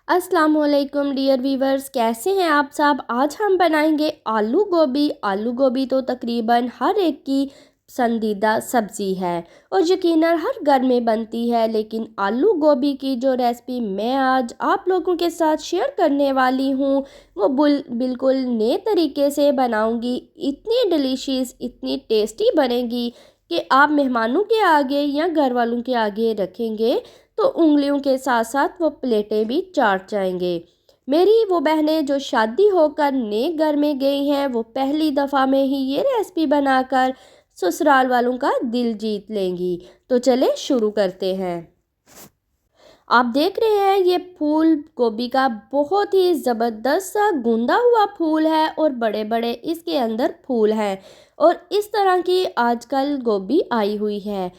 अस्सलाम वालेकुम dear viewers, कैसे हैं आप सब। आज हम बनाएंगे आलू गोभी। आलू गोभी तो तकरीबन हर एक की पसंदीदा सब्ज़ी है और यकीनन हर घर में बनती है, लेकिन आलू गोभी की जो रेसिपी मैं आज आप लोगों के साथ शेयर करने वाली हूँ वो बिल्कुल नए तरीके से बनाऊँगी। इतनी डिलीशियस, इतनी टेस्टी बनेगी कि आप मेहमानों के आगे या घर वालों के आगे रखेंगे तो उंगलियों के साथ साथ वो प्लेटें भी चाट जाएंगे। मेरी वो बहनें जो शादी होकर नए घर में गई हैं वो पहली दफ़ा में ही ये रेसिपी बनाकर ससुराल वालों का दिल जीत लेंगी। तो चले शुरू करते हैं। आप देख रहे हैं ये फूल गोभी का बहुत ही ज़बरदस्त सा गूंदा हुआ फूल है और बड़े बड़े इसके अंदर फूल हैं और इस तरह की आजकल गोभी आई हुई है।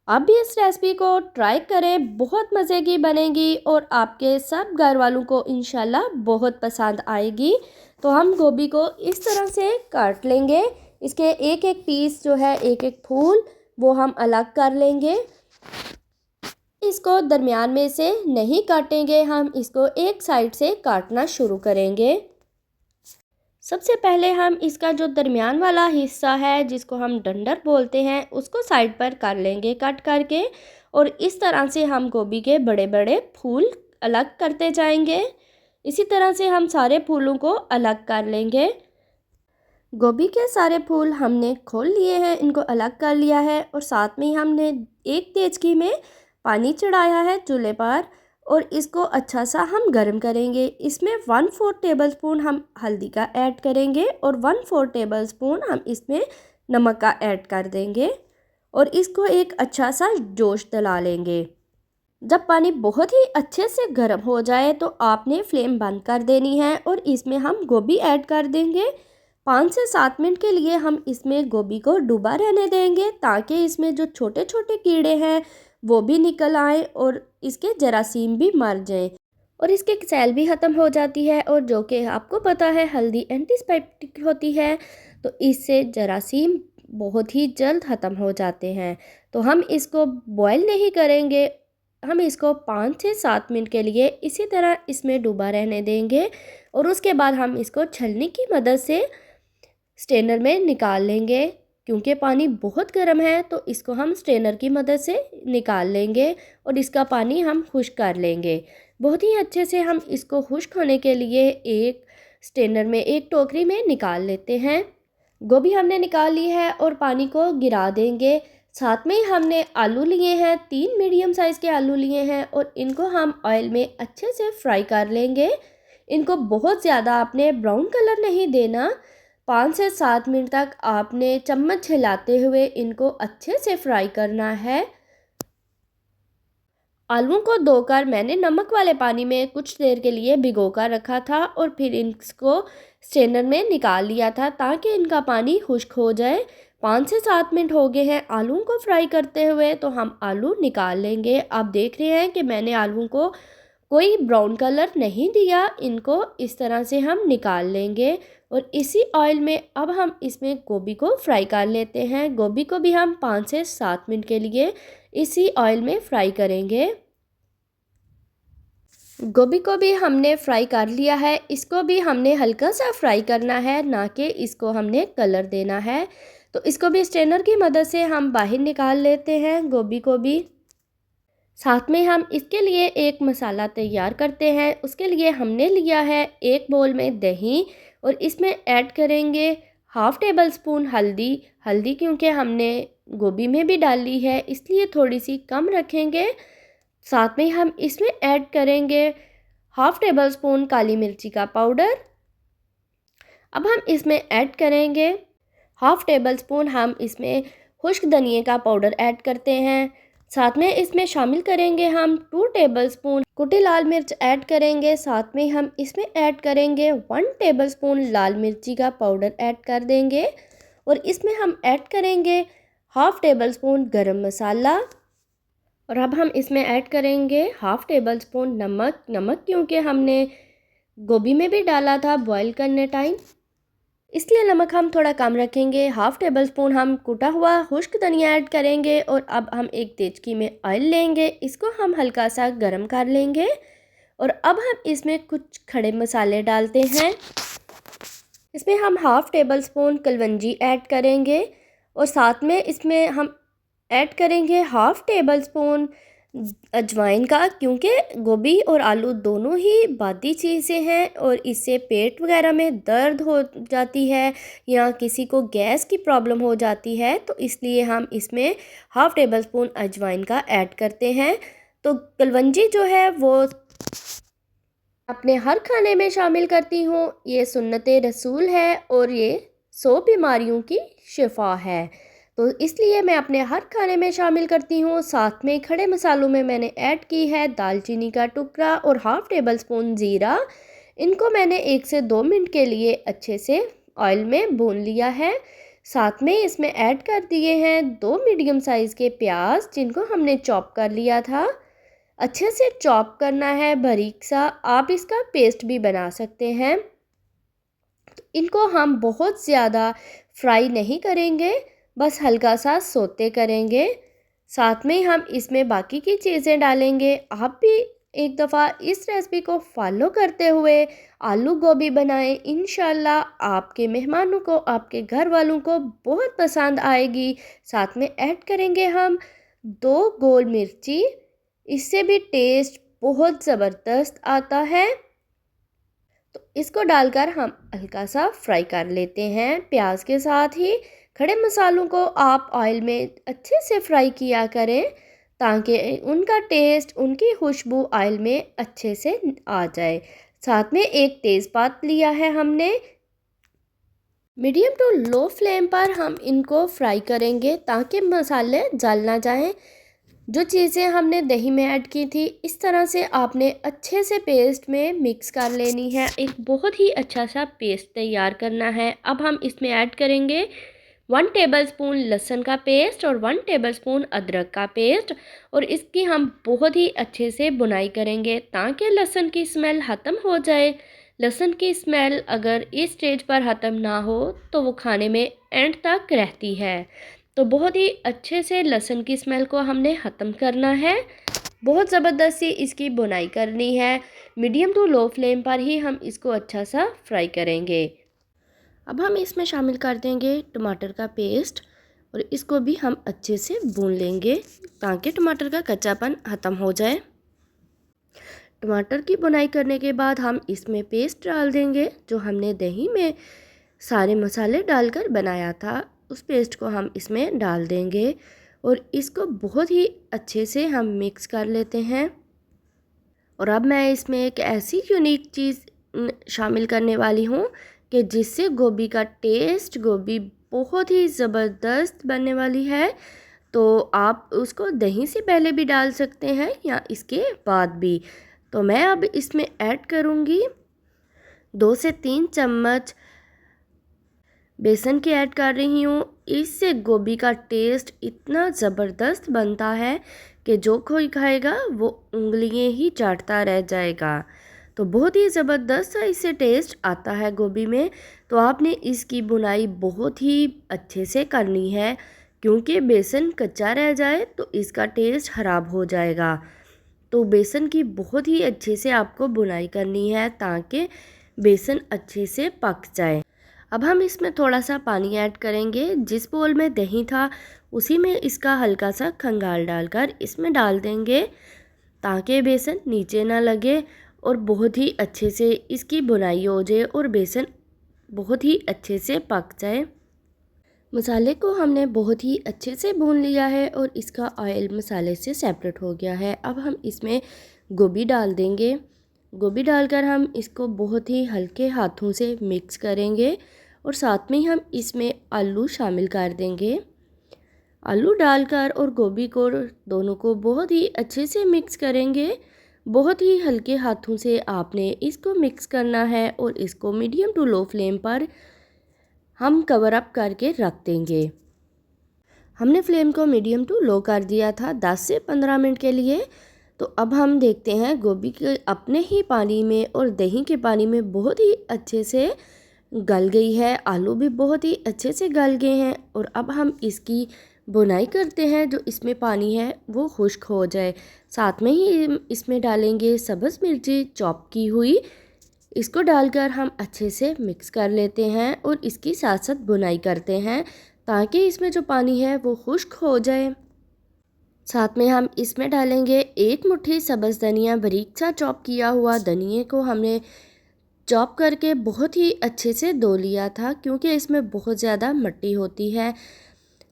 आप भी इस रेसिपी को ट्राई करें, बहुत मज़े की बनेगी और आपके सब घर वालों को इंशाल्लाह बहुत पसंद आएगी। तो हम गोभी को इस तरह से काट लेंगे। इसके एक एक पीस जो है, एक एक फूल, वो हम अलग कर लेंगे। इसको दरमियान में से नहीं काटेंगे, हम इसको एक साइड से काटना शुरू करेंगे। सबसे पहले हम इसका जो दरमियान वाला हिस्सा है जिसको हम डंडर बोलते हैं उसको साइड पर कर लेंगे कट करके, और इस तरह से हम गोभी के बड़े बड़े फूल अलग करते जाएंगे। इसी तरह से हम सारे फूलों को अलग कर लेंगे। गोभी के सारे फूल हमने खोल लिए हैं, इनको अलग कर लिया है और साथ में ही हमने एक तेज़ में पानी चढ़ाया है चूल्हे पर और इसको अच्छा सा हम गर्म करेंगे। इसमें 1/4 टेबलस्पून हम हल्दी का ऐड करेंगे और 1/4 टेबलस्पून हम इसमें नमक का ऐड कर देंगे और इसको एक अच्छा सा जोश दिला लेंगे। जब पानी बहुत ही अच्छे से गर्म हो जाए तो आपने फ्लेम बंद कर देनी है और इसमें हम गोभी ऐड कर देंगे। 5 से 7 मिनट के लिए हम इसमें गोभी को डूबा रहने देंगे ताकि इसमें जो छोटे छोटे कीड़े हैं वो भी निकल आए और इसके जरासीम भी मर जाएं और इसके सेल भी ख़त्म हो जाती है। और जो कि आपको पता है हल्दी एंटीसेप्टिक होती है, तो इससे जरासीम बहुत ही जल्द ख़त्म हो जाते हैं। तो हम इसको बॉयल नहीं करेंगे, हम इसको 5 से 7 मिनट के लिए इसी तरह इसमें डूबा रहने देंगे और उसके बाद हम इसको छलनी की मदद से स्ट्रेनर में निकाल लेंगे। क्योंकि पानी बहुत गर्म है तो इसको हम स्ट्रेनर की मदद से निकाल लेंगे और इसका पानी हम खुश्क कर लेंगे। बहुत ही अच्छे से हम इसको खुश्क होने के लिए एक स्ट्रेनर में, एक टोकरी में निकाल लेते हैं। गोभी हमने निकाल ली है और पानी को गिरा देंगे। साथ में ही हमने आलू लिए हैं, 3 मीडियम साइज़ के आलू लिए हैं और इनको हम ऑयल में अच्छे से फ्राई कर लेंगे। इनको बहुत ज़्यादा आपने ब्राउन कलर नहीं देना, 5 से 7 मिनट तक आपने चम्मच हिलाते हुए इनको अच्छे से फ्राई करना है। आलूओं को धोकर मैंने नमक वाले पानी में कुछ देर के लिए भिगोकर रखा था और फिर इसको स्ट्रेनर में निकाल लिया था ताकि इनका पानी खुश्क हो जाए। 5 से 7 मिनट हो गए हैं आलूओं को फ्राई करते हुए, तो हम आलू निकाल लेंगे। आप देख रहे हैं कि मैंने आलूओं को कोई ब्राउन कलर नहीं दिया, इनको इस तरह से हम निकाल लेंगे। और इसी ऑयल में अब हम इसमें गोभी को फ्राई कर लेते हैं। गोभी को भी हम 5 से 7 मिनट के लिए इसी ऑयल में फ्राई करेंगे। गोभी को भी हमने फ्राई कर लिया है, इसको भी हमने हल्का सा फ्राई करना है, ना कि इसको हमने कलर देना है। तो इसको भी स्ट्रेनर की मदद से हम बाहर निकाल लेते हैं गोभी को भी। साथ में हम इसके लिए एक मसाला तैयार करते हैं। उसके लिए हमने लिया है एक बोल में दही और इसमें ऐड करेंगे 1/2 टेबल स्पून हल्दी। हल्दी क्योंकि हमने गोभी में भी डाली है इसलिए थोड़ी सी कम रखेंगे। साथ में हम इसमें ऐड करेंगे 1/2 टेबल स्पून काली मिर्ची का पाउडर। अब हम इसमें ऐड करेंगे 1/2 टेबल स्पून हम इसमें खुश्क धनिए का पाउडर ऐड करते हैं। साथ में इसमें शामिल करेंगे हम 2 टेबल स्पून कुटी लाल मिर्च ऐड करेंगे। साथ में हम इसमें ऐड करेंगे 1 टेबल स्पून लाल मिर्ची का पाउडर ऐड कर देंगे और इसमें हम ऐड करेंगे 1/2 टेबल स्पून गरम मसाला। और अब हम इसमें ऐड करेंगे 1/2 टेबल स्पून नमक। नमक क्योंकि हमने गोभी में भी डाला था बॉईल करने टाइम। इसलिए नमक हम थोड़ा कम रखेंगे। हाफ़ टेबल स्पून हम कुटा हुआ खुश्क धनिया ऐड करेंगे और अब हम एक देचकी में ऑयल लेंगे, इसको हम हल्का सा गर्म कर लेंगे और अब हम इसमें कुछ खड़े मसाले डालते हैं। इसमें हम half table spoon kalonji add करेंगे और साथ में इसमें हम ऐड करेंगे हाफ़ टेबल स्पून अजवाइन का, क्योंकि गोभी और आलू दोनों ही बादी चीज़ें हैं और इससे पेट वगैरह में दर्द हो जाती है या किसी को गैस की प्रॉब्लम हो जाती है, तो इसलिए हम इसमें हाफ़ टेबल स्पून अजवाइन का ऐड करते हैं। तो कलवंजी जो है वो अपने हर खाने में शामिल करती हूँ। ये सुन्नते रसूल है और ये 100 बीमारियों की शिफा है, तो इसलिए मैं अपने हर खाने में शामिल करती हूँ। साथ में खड़े मसालों में मैंने ऐड की है दालचीनी का टुकड़ा और हाफ़ टेबल स्पून ज़ीरा। इनको मैंने 1 से 2 मिनट के लिए अच्छे से ऑयल में भून लिया है। साथ में इसमें ऐड कर दिए हैं 2 मीडियम साइज़ के प्याज, जिनको हमने चॉप कर लिया था। अच्छे से चॉप करना है बारीक सा, आप इसका पेस्ट भी बना सकते हैं। तो इनको हम बहुत ज़्यादा फ्राई नहीं करेंगे, बस हल्का सा सोते करेंगे। साथ में हम इसमें बाकी की चीज़ें डालेंगे। आप भी एक दफ़ा इस रेसिपी को फॉलो करते हुए आलू गोभी बनाएं, इंशाल्लाह आपके मेहमानों को, आपके घर वालों को बहुत पसंद आएगी। साथ में ऐड करेंगे हम 2 गोल मिर्ची, इससे भी टेस्ट बहुत ज़बरदस्त आता है। तो इसको डालकर हम हल्का सा फ्राई कर लेते हैं प्याज के साथ ही। खड़े मसालों को आप ऑयल में अच्छे से फ्राई किया करें ताकि उनका टेस्ट, उनकी खुशबू ऑयल में अच्छे से आ जाए। साथ में एक तेज़पात लिया है हमने। मीडियम टू लो फ्लेम पर हम इनको फ्राई करेंगे ताकि मसाले जल ना जाएं। जो चीज़ें हमने दही में ऐड की थी, इस तरह से आपने अच्छे से पेस्ट में मिक्स कर लेनी है। एक बहुत ही अच्छा सा पेस्ट तैयार करना है। अब हम इसमें ऐड करेंगे 1 टेबलस्पून लहसुन का पेस्ट और 1 टेबलस्पून अदरक का पेस्ट और इसकी हम बहुत ही अच्छे से बुनाई करेंगे ताकि लहसुन की स्मेल ख़त्म हो जाए। लहसुन की स्मेल अगर इस स्टेज पर ख़त्म ना हो तो वो खाने में एंड तक रहती है। तो बहुत ही अच्छे से लहसुन की स्मेल को हमने ख़त्म करना है। बहुत ज़बरदस्ती इसकी बुनाई करनी है। मीडियम टू लो फ्लेम पर ही हम इसको अच्छा सा फ्राई करेंगे। अब हम इसमें शामिल कर देंगे टमाटर का पेस्ट और इसको भी हम अच्छे से भून लेंगे ताकि टमाटर का कच्चापन ख़त्म हो जाए। टमाटर की बुनाई करने के बाद हम इसमें पेस्ट डाल देंगे जो हमने दही में सारे मसाले डालकर बनाया था। उस पेस्ट को हम इसमें डाल देंगे और इसको बहुत ही अच्छे से हम मिक्स कर लेते हैं। और अब मैं इसमें एक ऐसी यूनिक चीज़ शामिल करने वाली हूँ कि जिससे गोभी का टेस्ट, गोभी बहुत ही ज़बरदस्त बनने वाली है। तो आप उसको दही से पहले भी डाल सकते हैं या इसके बाद भी। तो मैं अब इसमें ऐड करूँगी 2 से 3 चम्मच बेसन की ऐड कर रही हूँ। इससे गोभी का टेस्ट इतना ज़बरदस्त बनता है कि जो कोई खाएगा वो उंगलियां ही चाटता रह जाएगा। तो बहुत ही ज़बरदस्त सा इससे टेस्ट आता है गोभी में। तो आपने इसकी बुनाई बहुत ही अच्छे से करनी है, क्योंकि बेसन कच्चा रह जाए तो इसका टेस्ट ख़राब हो जाएगा। तो बेसन की बहुत ही अच्छे से आपको बुनाई करनी है ताकि बेसन अच्छे से पक जाए। अब हम इसमें थोड़ा सा पानी ऐड करेंगे। जिस बोल में दही था उसी में इसका हल्का सा खंगाल डालकर इसमें डाल देंगे ताकि बेसन नीचे ना लगे और बहुत ही अच्छे से इसकी बुनाई हो जाए और बेसन बहुत ही अच्छे से पक जाए। मसाले को हमने बहुत ही अच्छे से भून लिया है और इसका ऑयल मसाले से सेपरेट हो गया है। अब हम इसमें गोभी डाल देंगे। गोभी डालकर हम इसको बहुत ही हल्के हाथों से मिक्स करेंगे और साथ में हम इसमें आलू शामिल कर देंगे। आलू डालकर और गोभी को दोनों को बहुत ही अच्छे से मिक्स करेंगे। बहुत ही हल्के हाथों से आपने इसको मिक्स करना है और इसको मीडियम टू लो फ्लेम पर हम कवर अप करके रख देंगे। हमने फ्लेम को मीडियम टू लो कर दिया था 10 से 15 मिनट के लिए। तो अब हम देखते हैं गोभी के अपने ही पानी में और दही के पानी में बहुत ही अच्छे से गल गई है, आलू भी बहुत ही अच्छे से गल गए हैं। और अब हम इसकी बुनाई करते हैं, जो इसमें पानी है वो खुश्क हो जाए। साथ में ही इसमें डालेंगे सब्ज़ मिर्ची चॉप की हुई। इसको डालकर हम अच्छे से मिक्स कर लेते हैं और इसकी साथ साथ बुनाई करते हैं ताकि इसमें जो पानी है वो खुश्क हो जाए। साथ में हम इसमें डालेंगे 1 मुट्ठी सब्ज़ धनिया, बारीक सा चॉप किया हुआ धनिए को हमने चॉप करके बहुत ही अच्छे से धो लिया था, क्योंकि इसमें बहुत ज़्यादा मिट्टी होती है।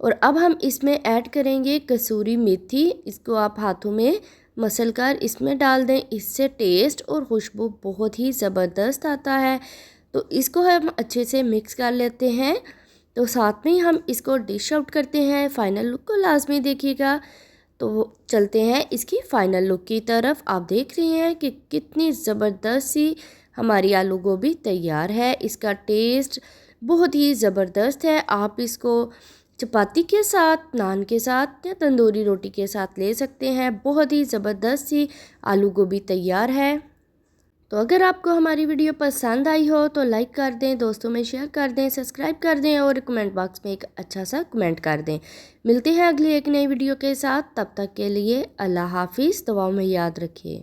और अब हम इसमें ऐड करेंगे कसूरी मेथी। इसको आप हाथों में मसल कर इसमें डाल दें, इससे टेस्ट और खुशबू बहुत ही ज़बरदस्त आता है। तो इसको हम अच्छे से मिक्स कर लेते हैं। तो साथ में हम इसको डिश आउट करते हैं। फ़ाइनल लुक को लाजमी देखिएगा। तो चलते हैं इसकी फ़ाइनल लुक की तरफ। आप देख रहे हैं कि कितनी ज़बरदस्त सी हमारी आलू गोभी तैयार है। इसका टेस्ट बहुत ही ज़बरदस्त है। आप इसको चपाती के साथ, नान के साथ या तंदूरी रोटी के साथ ले सकते हैं। बहुत ही ज़बरदस्त सी आलू गोभी तैयार है। तो अगर आपको हमारी वीडियो पसंद आई हो तो लाइक कर दें, दोस्तों में शेयर कर दें, सब्सक्राइब कर दें और कमेंट बॉक्स में एक अच्छा सा कमेंट कर दें। मिलते हैं अगली एक नई वीडियो के साथ। तब तक के लिए अल्लाह हाफिज़। दुआओं में याद रखिए।